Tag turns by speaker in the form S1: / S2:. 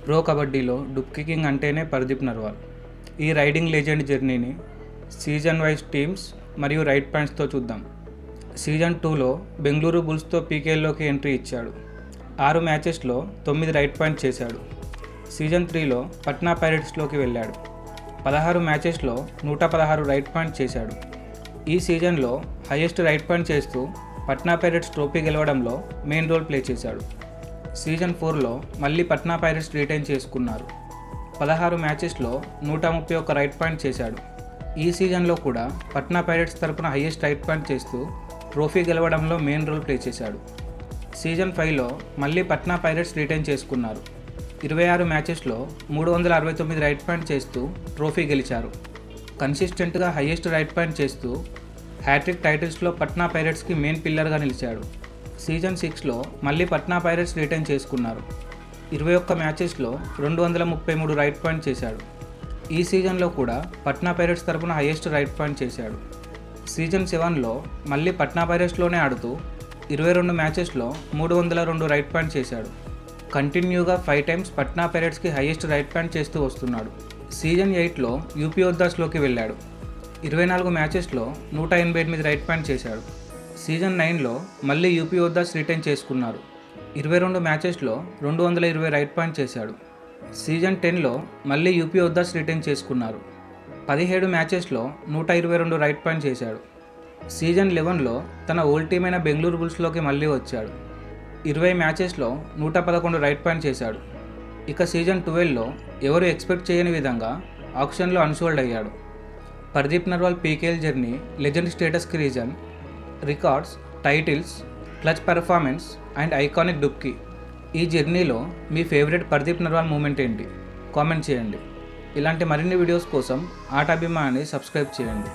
S1: Pro కబడ్డీలో డుప్కీ king అంటేనే పర్దీప్ నర్వాల్. ఈ రైడింగ్ లెజెండ్ జర్నీని సీజన్ వైజ్ టీమ్స్ మరియు రైట్ పాయింట్స్తో చూద్దాం. సీజన్ 2లో బెంగళూరు బుల్స్తో పీకేఎల్లోకి ఎంట్రీ ఇచ్చాడు. 6 మ్యాచెస్లో 9 రైట్ పాయింట్ చేశాడు. సీజన్ 3లో పట్నా పైరేట్స్లోకి వెళ్ళాడు. 16 మ్యాచెస్లో 116 రైట్ పాయింట్ చేశాడు. ఈ సీజన్లో హైయెస్ట్ రైట్ పాయింట్ చేస్తూ పట్నా పైరేట్స్ ట్రోఫీ గెలవడంలో మెయిన్ రోల్ ప్లే చేశాడు. సీజన్ 4లో మళ్ళీ పట్నా పైరేట్స్ రిటైన్ చేసుకున్నారు. 16 మ్యాచెస్లో 131 రైట్ పాయింట్ చేశాడు. ఈ సీజన్లో కూడా పట్నా పైరేట్స్ తరపున హైయెస్ట్ రైట్ పాయింట్ చేస్తూ ట్రోఫీ గెలవడంలో మెయిన్ రోల్ ప్లే చేశాడు. సీజన్ 5లో మళ్ళీ పట్నా పైరేట్స్ రిటైన్ చేసుకున్నారు. 26 మ్యాచెస్లో 369 రైట్ పాయింట్ చేస్తూ ట్రోఫీ గెలిచారు. కన్సిస్టెంట్గా హైయెస్ట్ రైట్ పాయింట్ చేస్తూ హ్యాట్రిక్ టైటిల్స్లో పట్నా పైరేట్స్కి మెయిన్ పిల్లర్గా నిలిచాడు. సీజన్ 6లో మళ్ళీ పట్నా పైరేట్స్ రిటైన్ చేసుకున్నారు. 21 మ్యాచెస్లో 233 రైట్ పాయింట్ చేశాడు. ఈ సీజన్లో కూడా పట్నా పైరేట్స్ తరపున హైయెస్ట్ రైట్ పాయింట్ చేశాడు. సీజన్ 7లో మళ్ళీ పట్నా పైరేట్స్లోనే ఆడుతూ 22 మ్యాచెస్లో 302 రైట్ పాయింట్ చేశాడు. కంటిన్యూగా 5 టైమ్స్ పట్నా పైరేట్స్కి హైయెస్ట్ రైట్ పాయింట్ చేస్తూ వస్తున్నాడు. సీజన్ 8లో యూపీ యోద్ధాస్లోకి వెళ్ళాడు. 24 మ్యాచెస్లో 188 రైట్ పాయింట్ చేశాడు. సీజన్ 9లో మళ్ళీ యూపీ యోద్ధాస్ రిటైన్ చేసుకున్నారు. 22 మ్యాచెస్లో 220 రైట్ పాయింట్ చేశాడు. సీజన్ 10లో మళ్ళీ యూపీ యోద్ధాస్ రిటైన్ చేసుకున్నారు. 17 మ్యాచెస్లో 122 రైట్ పాయింట్ చేశాడు. సీజన్ 11లో తన ఓల్డ్ టీమ్ అయిన బెంగళూరు బుల్స్లోకి మళ్ళీ వచ్చాడు. 20 మ్యాచెస్లో 111 రైట్ పాయింట్ చేశాడు. ఇక సీజన్ 12లో ఎవరు ఎక్స్పెక్ట్ చేయని విధంగా ఆక్షన్లో అన్సోల్డ్ అయ్యాడు. Pardeep Narwal PKL journey legend స్టేటస్కి reason records, titles, clutch performance and iconic dubki. ఈ జర్నీలో మీ ఫేవరెట్ పర్దీప్ నర్వాల్ మూమెంట్ ఏంటి? కామెంట్ చేయండి. ఇలాంటి మరిన్ని వీడియోస్ కోసం ఆట అభిమానాన్ని సబ్స్క్రైబ్ చేయండి.